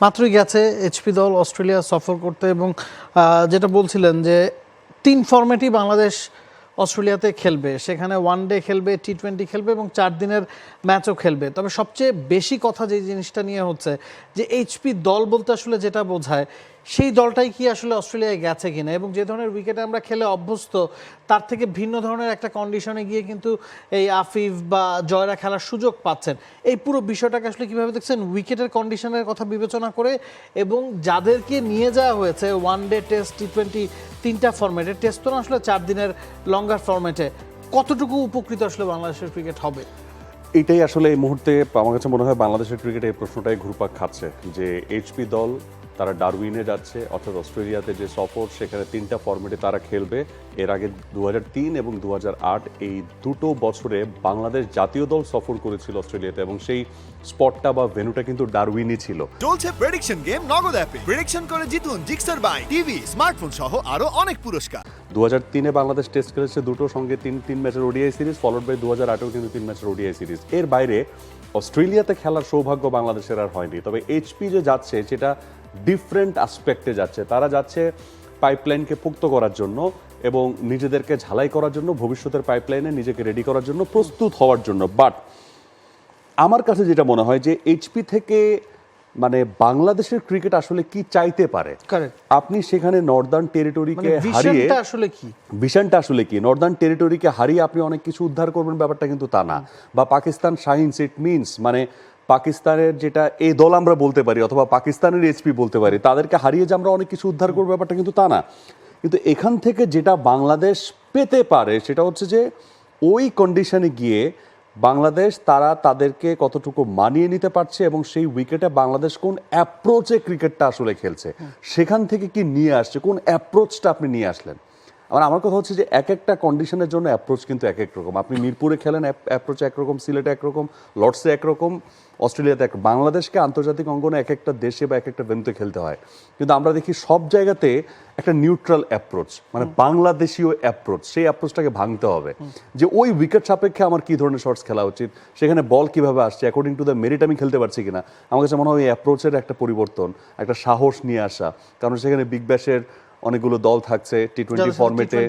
মাত্রই গেছে এইচপি দল অস্ট্রেলিয়া সফর করতে এবং যেটা বলছিলেন যে 3 ফরম্যাটই বাংলাদেশ অস্ট্রেলিয়াতে খেলবে, সেখানে ওয়ানডে খেলবে, টি-20 খেলবে এবং 4 দিনের ম্যাচও খেলবে। তবে সবচেয়ে বেশি কথা যে জিনিসটা নিয়ে হচ্ছে যে এইচপি দল বলতে আসলে যেটা বোঝায় সেই দলটাই কি আসলে অস্ট্রেলিয়ায় গেছে কিনা, এবং যে ধরনের উইকেটে আমরা খেলে অভ্যস্ত তার থেকে ভিন্ন ধরনের একটা কন্ডিশনে গিয়ে কিন্তু এই আফিফ বা জয়রা খেলার সুযোগ পাচ্ছেন। এই পুরো বিষয়টাকে আসলে কীভাবে দেখছেন উইকেটের কন্ডিশনের কথা বিবেচনা করে, এবং যাদেরকে নিয়ে যাওয়া হয়েছে ওয়ানডে, টেস্ট, টি-20 3টা ফরম্যাটে, টেস্ট তো না আসলে 4 দিনের লঙ্গার ফরম্যাটে, কতটুকু উপকৃত আসলে বাংলাদেশের ক্রিকেট হবে? এটাই আসলে এই মুহূর্তে আমার কাছে মনে হয় বাংলাদেশের ক্রিকেটে এই প্রশ্নটাই ঘুরপাক খাচ্ছে যে এইচপি দল তারা ডারউইনে যাচ্ছে, অর্থাৎ অস্ট্রেলিয়াতে যে সফর সেখানে 3টা ফরম্যাটে তারা খেলবে। এর আগে 2003 এবং 2008 এই দুটো বছরে বাংলাদেশ জাতীয় দল সফর করেছিল অস্ট্রেলিয়াতে, এবং সেই স্পটটা বা ভেন্যুটা কিন্তু ডারউইনই ছিল। চলছে প্রেডিকশন গেম নগদ অ্যাপে। প্রেডিকশন করে জিতুন জিক্সার বাইক, টিভি, স্মার্টফোন সহ আরো অনেক পুরস্কার। 2003-এ বাংলাদেশ টেস্ট খেলেছে দুটো, সঙ্গে তিন ম্যাচের ওডিআই সিরিজ, ফলোড বাই 2008-এও কিন্তু 3 ম্যাচের ওডিআই সিরিজ। এর বাইরে অস্ট্রেলিয়াতে খেলার সৌভাগ্য বাংলাদেশের আর হয়নি। তবে এইচপি যে যাচ্ছে সেটা ডিফারেন্ট আসপেক্টে যাচ্ছে। তারা যাচ্ছে পাইপলাইনকে পুক্ত করার জন্য এবং নিজেদেরকে ঝালাই করার জন্য, ভবিষ্যতের পাইপলাইনে নিজেকে রেডি করার জন্য, প্রস্তুত হওয়ার জন্য। বাট আমার কাছে যেটা মনে হয় যে এইচপি থেকে মানে বাংলাদেশের ক্রিকেট আসলে কি চাইতে পারে, আপনি সেখানে নর্দার্ন টেরিটরিকে হারিয়ে, ভিশনটা আসলে কি নর্দার্ন টেরিটরিকে হারিয়ে আপনি অনেক কিছু উদ্ধার করবেন ব্যাপারটা কিন্তু তা না। বা পাকিস্তান শাহিনস, ইট মিনস মানে পাকিস্তানের যেটা এই দল আমরা বলতে পারি, অথবা পাকিস্তানের এইচপি বলতে পারি, তাদেরকে হারিয়ে যে আমরা অনেক কিছু উদ্ধার করবো ব্যাপারটা কিন্তু তা না। কিন্তু এখান থেকে যেটা বাংলাদেশ পেতে পারে সেটা হচ্ছে যে ওই কন্ডিশনে গিয়ে বাংলাদেশ তারা তাদেরকে কতটুকু মানিয়ে নিতে পারছে, এবং সেই উইকেটে বাংলাদেশ কোন অ্যাপ্রোচে ক্রিকেটটা আসলে খেলছে, সেখান থেকে কি নিয়ে আসছে, কোন অ্যাপ্রোচটা আপনি নিয়ে আসলেন। আমার কথা হচ্ছে যে এক একটা কন্ডিশনের জন্য অ্যাপ্রোচ কিন্তু এক এক রকম। আপনি মিরপুরে খেলেন অ্যাপ্রোচ একরকম, সিলেটে একরকম, লর্ডসে একরকম, অস্ট্রেলিয়াতে এক। বাংলাদেশকে আন্তর্জাতিক অঙ্গনে এক একটা দেশে বা এক একটা ভেন্যুতে খেলতে হয়, কিন্তু আমরা দেখি সব জায়গাতে একটা নিউট্রাল অ্যাপ্রোচ, মানে বাংলাদেশীয় অ্যাপ্রোচ, সেই অ্যাপ্রোচটাকে ভাঙতে হবে। যে ওই উইকেট সাপেক্ষে আমার কী ধরনের শটস খেলা উচিত, সেখানে বল কিভাবে আসছে, অ্যাকর্ডিং টু দ্য মেরিট আমি খেলতে পারছি কিনা। আমার কাছে মনে হয় এই অ্যাপ্রোচের একটা পরিবর্তন, একটা সাহস নিয়ে আসা। কারণ সেখানে বিগ ব্যাশের অনেকগুলো দল থাকছে টি-20 ফরম্যাটে,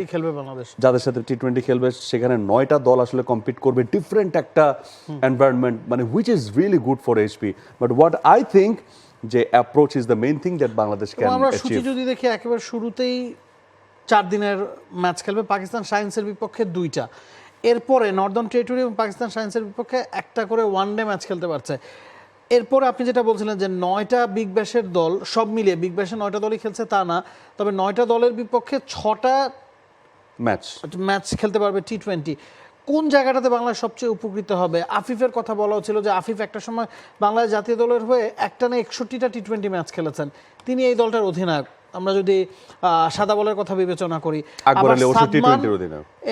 যাদের সাথে টি-20 খেলবে, সেখানে 9টা দল আসলে কম্পিট করবে, ডিফারেন্ট একটা এনভায়রনমেন্ট, মানে which is really good for HP. But what I think যে approach is the main thing that Bangladesh can আমরা অ্যাচিভ। সূচি যদি দেখি একেবারে শুরুতেই 4 দিনের ম্যাচ খেলবে পাকিস্তান শাহিনসের বিপক্ষে 2টা, এরপরে নর্দার্ন টেরিটরি এবং পাকিস্তান শাহিনসের বিপক্ষে একটা করে ওয়ানডে ম্যাচ খেলতে পারছে। এরপরে আপনি যেটা বলছিলেন যে 9টা বিগ ব্যাশের দল, সব মিলিয়ে বিগ ব্যাশে 9টা দলই খেলছে তা না, তবে 9টা দলের বিপক্ষে 6টা ম্যাচ খেলতে পারবে টি-20। কোন জায়গাটাতে বাংলাদেশ সবচেয়ে উপকৃত হবে? আফিফের কথা বলা হচ্ছিল যে আফিফ একটা সময় বাংলাদেশ জাতীয় দলের হয়ে একটানা 61টা টি-20 ম্যাচ খেলেছেন, তিনি এই দলটার অধিনায়ক। আমরা যদি সাদা বলের কথা বিবেচনা করি,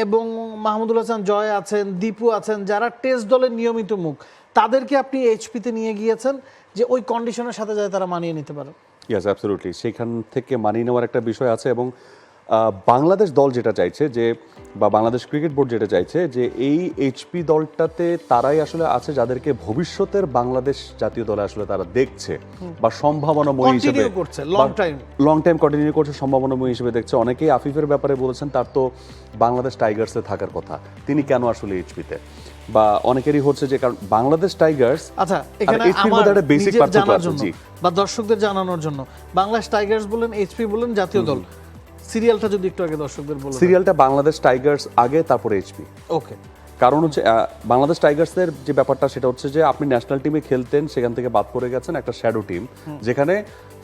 এবং মাহমুদুল হাসান জয় আছেন, দীপু আছেন, যারা টেস্ট দলের নিয়মিত মুখ, তাদেরকে আপনি এইচপিতে নিয়ে গিয়েছেন যে ওই কন্ডিশনের সাথে যাতে তারা মানিয়ে নিতে পারে। ইয়েস, অ্যাবসলিউটলি, সেখান থেকে মানিয়ে নেওয়ার একটা বিষয় আছে। এবং বাংলাদেশ দল যেটা চাইছে যে, বা বাংলাদেশ ক্রিকেট বোর্ড যেটা চাইছে যে এই এইচপি দলটাতে তারাই আসলে আছে যাদেরকে ভবিষ্যতের বাংলাদেশ জাতীয় দলে আসলে তারা দেখছে বা সম্ভাবনাময় হিসেবে লং টাইম কন্টিনিউ করছে, সম্ভাবনাময় হিসেবে দেখছে। অনেকেই আফিফের ব্যাপারে বলেছেন তার তো বাংলাদেশ টাইগার্সে থাকার কথা, তিনি কেন আসলে এইচপিতে, বা অনেকেরই হচ্ছে যে কারণ বাংলাদেশ টাইগার্স। আচ্ছা, এখানে আমার বেসিক জানার জন্য বা দর্শকদের জানানোর জন্য, বাংলাদেশ টাইগার্স বলেন, এইচপি বলেন, জাতীয় দল, সিরিয়ালটা যদি একটু আগে দর্শকদের বলেন। সিরিয়ালটা বাংলাদেশ টাইগার্স আগে, তারপরে এইচপি। ওকে। কারণ হচ্ছে বাংলাদেশ টাইগার্সের যে ব্যাপারটা সেটা হচ্ছে যে আপনি ন্যাশনাল টিমে খেলতেন, সেখান থেকে বাদ পড়ে গেছেন একটা শ্যাডো টিম, যেখানে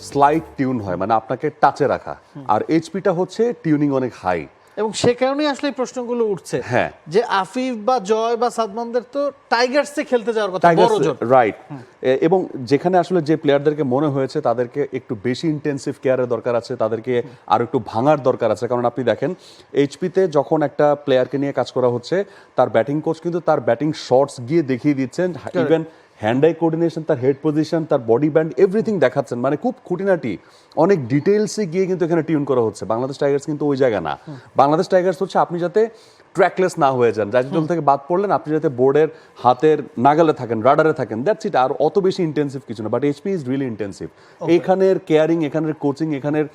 স্লাইড টিউন হয়, মানে আপনাকে টাচে রাখা। আর এইচপিটা হচ্ছে টিউনিং অনেক হাই, এবং সে কারণেই আসলে এই প্রশ্নগুলো উঠছে যে আফিফ বা জয় বা সাদমানদের তো টাইগার্সে খেলতে যাওয়ার কথা, বড় জোর, রাইট। এবং যেখানে আসলে যে প্লেয়ারদেরকে মনে হয়েছে তাদেরকে একটু বেশি ইন্টেন্সিভ কেয়ারের দরকার আছে, তাদেরকে আরো একটু ভাঙার দরকার আছে। কারণ আপনি দেখেন এইচপিতে যখন একটা প্লেয়ারকে নিয়ে কাজ করা হচ্ছে, তার ব্যাটিং কোচ কিন্তু তার ব্যাটিং শটস গিয়ে দেখিয়ে দিচ্ছেন, ইভেন হ্যান্ড আই কোঅর্ডিনেশন, তার হেড পজিশন, তার বডি ব্যান্ড, এভরিথিং দেখাচ্ছেন, মানে খুব খুঁটিনাটি অনেক ডিটেলসে গিয়ে কিন্তু এখানে টিউন করা হচ্ছে। বাংলাদেশ টাইগার্স কিন্তু ওই জায়গা না। বাংলাদেশ টাইগার্স হচ্ছে আপনি যাতে ট্র্যাকলেস না হয়ে যান, জাতীয় দল থেকে বাদ পড়লেন, আপনি যাতে বোর্ডের হাতের নাগালে থাকেন, রাডারে থাকেন, দ্যাটস ইট। আর অত বেশি ইন্টেন্সিভ কিছু না, but HP is really intensive. এখানের কেয়ারিং, এখানের কোচিং, এখানের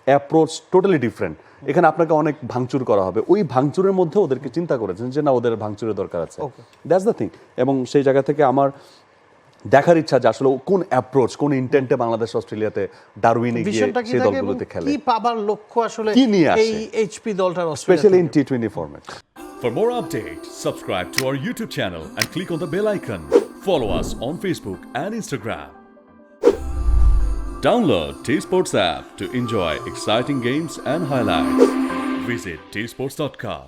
অ্যাপ্রোচ টোটালি ডিফারেন্ট। এখানে আপনাকে অনেক ভাঙচুর করা হবে, ওই ভাঙচুরের মধ্যে ওদেরকে চিন্তা করেছেন যে না, ওদের ভাঙচুরের দরকার আছে, দ্যাটস দ্য থিং। এবং সেই জায়গা থেকে আমার দেখার ইচ্ছা যে আসলে কোন অ্যাপ্রোচ, কোন ইন্টেন্টে বাংলাদেশ অস্ট্রেলিয়াতে ডারউইনে গিয়ে বিষয়টা কি সেই থাকে এবং দলগুলোতে খেলে, কি পাবার লক্ষ্য আসলে কি নিয়ে আসে? এই এইচপি দলটার specially in T20 format. For more updates, subscribe to our YouTube channel and click on the bell icon. Follow us on Facebook and Instagram. Download T-Sports app to enjoy exciting games and highlights. Visit tsports.com.